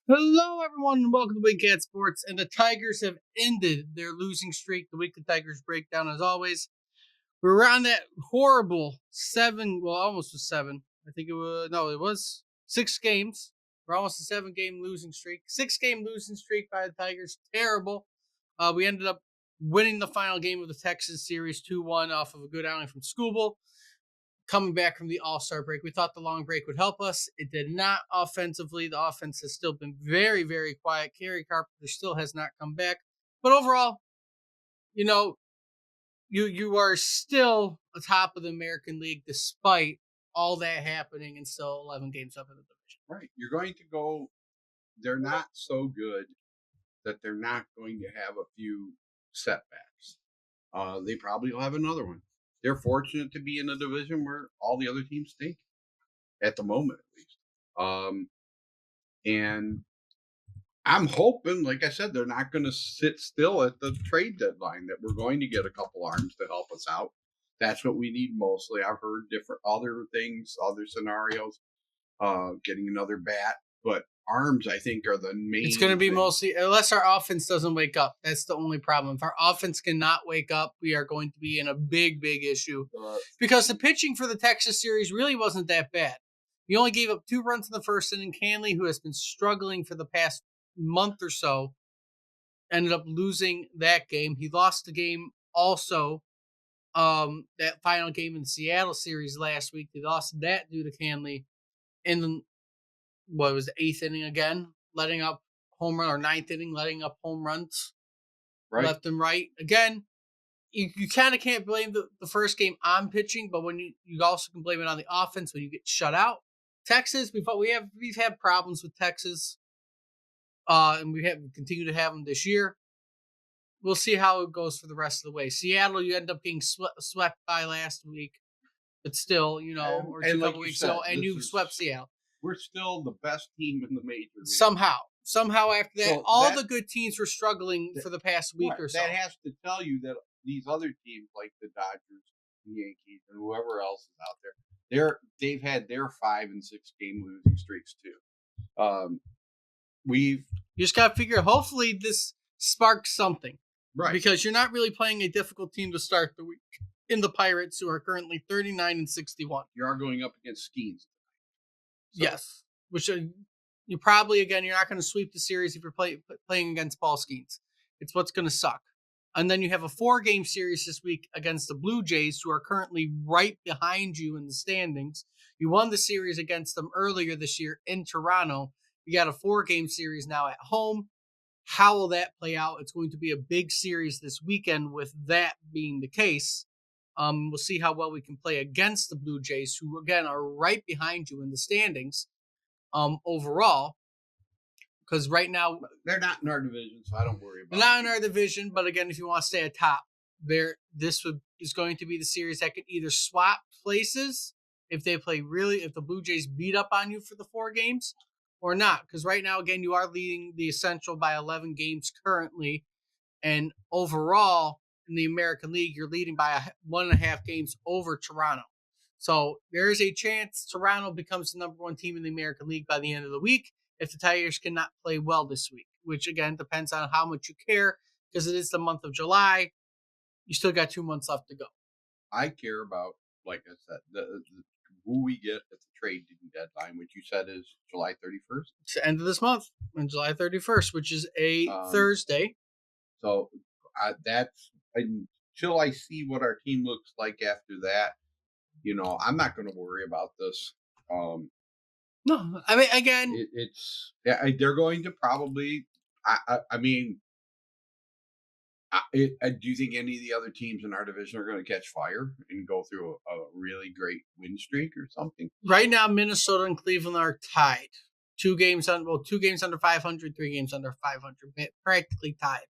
Hello, everyone, and welcome to Big Cat Sports. And the Tigers have ended their losing streak. The weekly Tigers breakdown, as always. We're on that horrible almost was seven. I think it was 6 games. We're almost a 7 game losing streak. 6 game losing streak by the Tigers. Terrible. We ended up winning the final game of the Texas series 2-1 off of a good outing from Skubal coming back from the All-Star break. We thought the long break would help us. It did not offensively. The offense has still been very, very quiet. Kerry Carpenter still has not come back. But overall, you know, you are still atop of the American League despite all that happening and still 11 games up in the division. Right. You're going to go, they're not so good that they're not going to have a few setbacks. They probably will have another one. They're fortunate to be in a division where all the other teams stink at the moment, at least. And I'm hoping, like I said, they're not going to sit still at the trade deadline, that we're going to get a couple arms to help us out. That's what we need mostly. I've heard different other things, other scenarios, getting another bat, but arms, I think, are the main. It's going to be thing. mostly, unless our offense doesn't wake up. That's the only problem. If our offense cannot wake up, we are going to be in a big, big issue. Because the pitching for the Texas series really wasn't that bad. We only gave up 2 runs in the first inning. Canley, who has been struggling for the past month or so, ended up losing that game. He lost the game also, that final game in the Seattle series last week. They lost that due to Canley in the, what was the 8th inning again, letting up home run, or 9th inning, letting up home runs left and right. Again, you kind of can't blame the first game on pitching, but when you also can blame it on the offense when you get shut out. Texas, we've had problems with Texas, and we continue to have them this year. We'll see how it goes for the rest of the way. Seattle, you end up getting swept by last week, but still, or a couple weeks ago, and you swept Seattle. We're still the best team in the major league. Somehow after that, all the good teams were struggling for the past week or so. That has to tell you that these other teams like the Dodgers, the Yankees, and whoever else is out there, they've had their 5 and 6 game losing streaks too. You just got to figure, hopefully this sparks something. Right. Because you're not really playing a difficult team to start the week in the Pirates, who are currently 39 and 61. You are going up against Skeens. Yes. Which you probably, again, you're not going to sweep the series if you're playing against Paul Skeens. It's what's going to suck. And then you have a 4-game series this week against the Blue Jays, who are currently right behind you in the standings. You won the series against them earlier this year in Toronto. You got a 4-game series now at home. How will that play out? It's going to be a big series this weekend with that being the case. We'll see how well we can play against the Blue Jays, who, again, are right behind you in the standings overall. Because right now, they're not in our division, so I don't worry about it. They're not in our division, but again, if you want to stay atop, this is going to be the series that could either swap places if the Blue Jays beat up on you for the 4 games, or not. Because right now, again, you are leading the Essential by 11 games currently, and overall in the American League, you're leading by 1.5 games over Toronto. So there is a chance Toronto becomes the number 1 team in the American League by the end of the week if the Tigers cannot play well this week, which again depends on how much you care, because it is the month of July. You still got 2 months left to go. I care about, like I said, who we get at the trade deadline, which you said is July 31st. It's the end of this month, on July 31st, which is a Thursday. So that's until I see what our team looks like after that. I'm not going to worry about this. No, I mean, again, they're going to probably. Do you think any of the other teams in our division are going to catch fire and go through a really great win streak or something? Right now, Minnesota and Cleveland are tied. 2 games under 500, 3 games under 500, practically tied.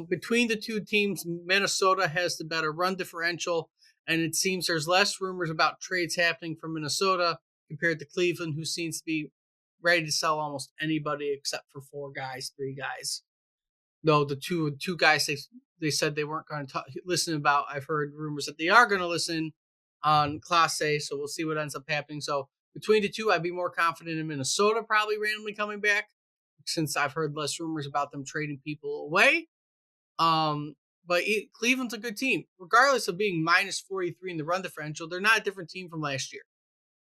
Between the 2 teams, Minnesota has the better run differential, and it seems there's less rumors about trades happening from Minnesota compared to Cleveland, who seems to be ready to sell almost anybody except for 3 guys. Though the two guys they said they weren't going to listen about. I've heard rumors that they are going to listen on Clase, so we'll see what ends up happening. So Between the two, I'd be more confident in Minnesota probably randomly coming back, since I've heard less rumors about them trading people away. But Cleveland's a good team. Regardless of being minus 43 in the run differential, they're not a different team from last year.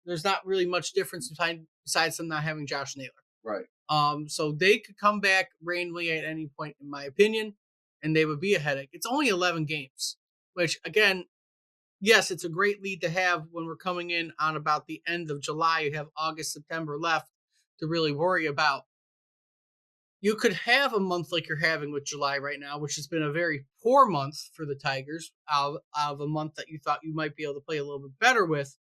There's not really much difference besides them not having Josh Naylor. Right. So they could come back randomly at any point, in my opinion, and they would be a headache. It's only 11 games, which, again, yes, it's a great lead to have when we're coming in on about the end of July. You have August, September left to really worry about. You could have a month like you're having with July right now, which has been a very poor month for the Tigers, out of a month that you thought you might be able to play a little bit better with.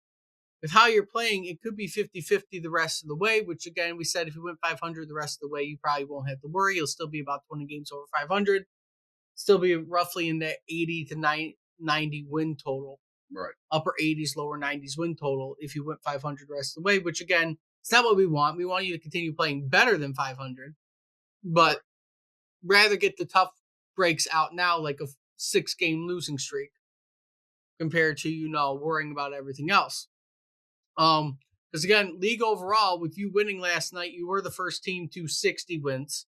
With how you're playing, it could be 50-50 the rest of the way, which, again, we said if you went 500 the rest of the way, you probably won't have to worry. You'll still be about 20 games over 500, still be roughly in that 80 to 90 win total. Right. Upper 80s, lower 90s win total if you went 500 the rest of the way, which, again, it's not what we want. We want you to continue playing better than 500, but rather get the tough breaks out now, like a 6-game losing streak, compared to, worrying about everything else. Because, again, league overall, with you winning last night, you were the first team to 60 wins.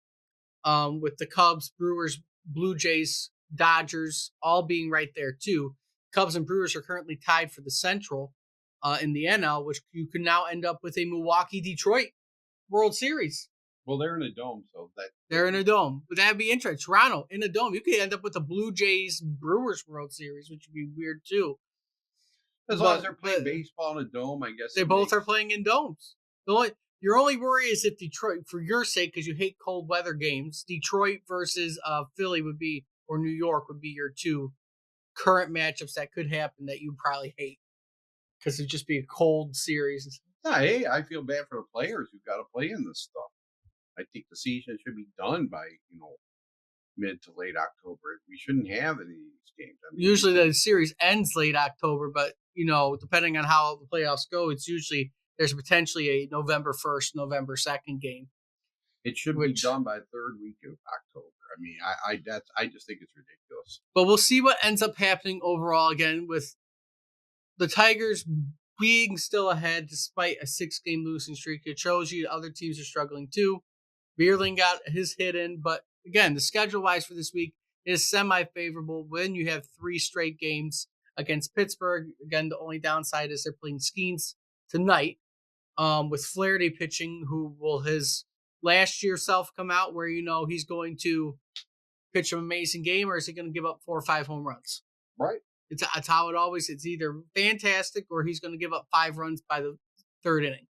With the Cubs, Brewers, Blue Jays, Dodgers all being right there too. Cubs and Brewers are currently tied for the Central in the NL, which you can now end up with a Milwaukee-Detroit World Series. Well, they're in a dome, so they're in a dome. But that'd be interesting. Toronto in a dome. You could end up with a Blue Jays Brewers World Series, which would be weird too. As long as they're playing baseball in a dome, I guess they both are playing in domes. Your only worry is if Detroit, for your sake, because you hate cold weather games, Detroit versus Philly would be, or New York would be your two current matchups that could happen that you probably hate, because it'd just be a cold series. Hey, I feel bad for the players who've got to play in this stuff. I think the season should be done by, mid to late October. We shouldn't have any of these games. Usually the series ends late October, but, depending on how the playoffs go, it's usually there's potentially a November 1st, November 2nd game. It should be done by the third week of October. I mean, I just think it's ridiculous. But we'll see what ends up happening overall, again, with the Tigers being still ahead despite a 6-game losing streak. It shows you other teams are struggling too. Bierling got his hit in, but again, the schedule-wise for this week is semi-favorable when you have 3 straight games against Pittsburgh. Again, the only downside is they're playing Skeens tonight, with Flaherty pitching, who will his last year self come out where he's going to pitch an amazing game, or is he going to give up 4 or 5 home runs? Right. It's how it always. It's either fantastic or he's going to give up 5 runs by the 3rd inning.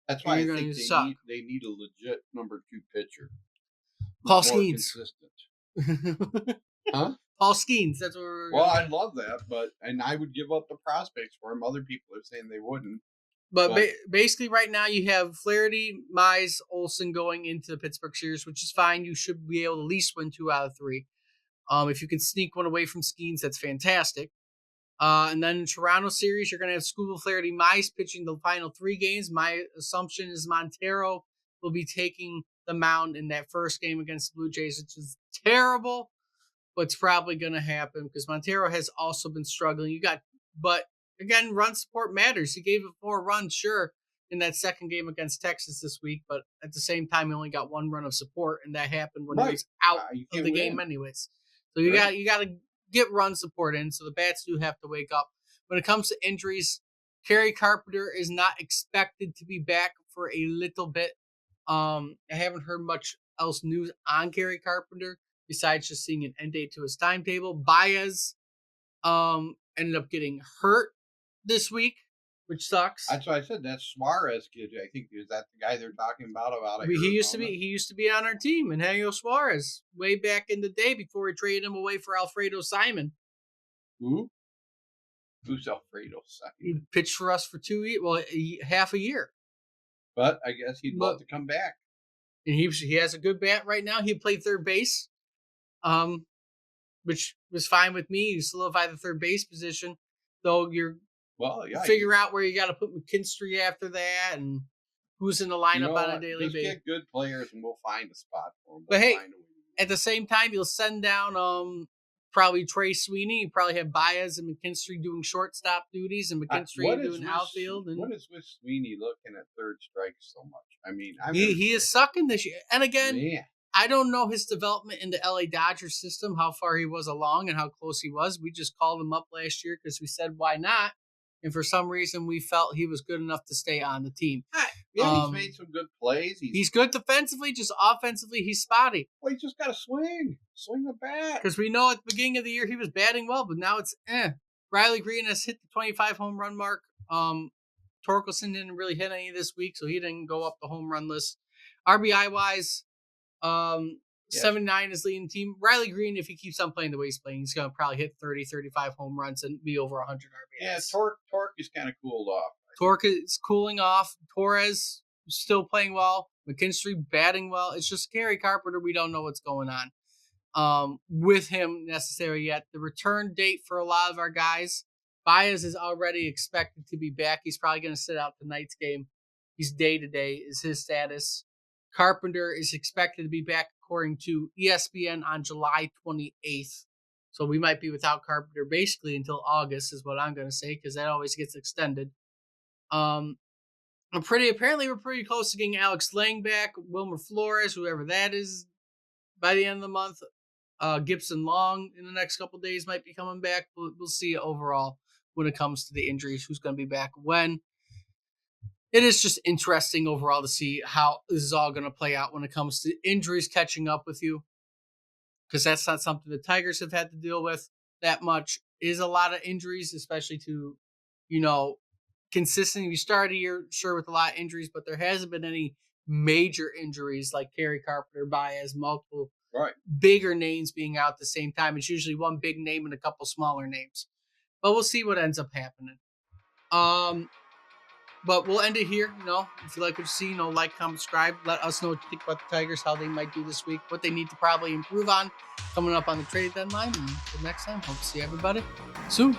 That's why I think they need a legit number 2 pitcher. Paul Skeens. Consistent. Huh? Paul Skeens. That's what Well, I love that, and I would give up the prospects for him. Other people are saying they wouldn't. But basically, right now you have Flaherty, Mize, Olsen going into the Pittsburgh series, which is fine. You should be able to at least win 2 out of 3. If you can sneak one away from Skeens, that's fantastic. And then in Toronto series, you're going to have Skubal, Flaherty, Mize pitching the final 3 games. My assumption is Montero will be taking the mound in that first game against the Blue Jays, which is terrible, but it's probably going to happen because Montero has also been struggling. But again, run support matters. He gave it 4 runs, sure, in that second game against Texas this week, but at the same time, he only got 1 run of support, and that happened when he was out of the game anyways. So you got to get run support in, so the bats do have to wake up. When it comes to injuries, Kerry Carpenter is not expected to be back for a little bit. I haven't heard much else news on Kerry Carpenter besides just seeing an end date to his timetable. Baez ended up getting hurt this week, which sucks. That's why I said that Suarez kid. I think is that the guy they're talking about he used to be on our team, Eugenio Suarez, way back in the day before we traded him away for Alfredo Simon. Who? Who's Alfredo Simon? He pitched for us for 2 years, half a year. But I guess he'd love to come back. And he has a good bat right now. He played third base, which was fine with me. You solidify the third base position, though you're figure out where you got to put McKinstry after that and who's in the lineup on a daily basis. Get good players and we'll find a spot for them. But hey, at the same time, you'll send down probably Trey Sweeney. You probably have Baez and McKinstry doing shortstop duties and McKinstry doing outfield. And what is with Sweeney looking at third strike so much? I mean, he is sucking this year. And again, man. I don't know his development in the LA Dodgers system, how far he was along and how close he was. We just called him up last year because we said, why not? And for some reason, we felt he was good enough to stay on the team. Yeah, he's made some good plays. He's good defensively, just offensively, he's spotty. Well, he just got to swing the bat. Because we know at the beginning of the year he was batting well, but now it's Riley Green has hit the 25 home run mark. Torkelson didn't really hit any this week, so he didn't go up the home run list. RBI wise, 79 is leading the team. Riley Green, if he keeps on playing the way he's playing, he's going to probably hit 30, 35 home runs and be over 100 RBIs. Yeah, Torque is kind of cooled off. Torque is cooling off. Torres still playing well. McKinstry batting well. It's just Gary Carpenter. We don't know what's going on with him necessarily yet. The return date for a lot of our guys, Baez is already expected to be back. He's probably going to sit out tonight's game. He's day-to-day is his status. Carpenter is expected to be back according to ESPN on July 28th. So we might be without Carpenter basically until August is what I'm going to say because that always gets extended. Apparently we're pretty close to getting Alex Lang back, Wilmer Flores, whoever that is, by the end of the month. Gibson Long in the next couple of days might be coming back. We'll see overall when it comes to the injuries, who's going to be back when. It is just interesting overall to see how this is all going to play out when it comes to injuries catching up with you. Because that's not something the Tigers have had to deal with that much. It is a lot of injuries, especially to, consistent. You started a year, sure, with a lot of injuries, but there hasn't been any major injuries like Gary Carpenter, Baez, multiple bigger names being out at the same time. It's usually one big name and a couple smaller names. But we'll see what ends up happening. But we'll end it here. If you like what you see, like, comment, subscribe. Let us know what you think about the Tigers, how they might do this week, what they need to probably improve on coming up on the trade deadline. And until next time, hope to see everybody soon.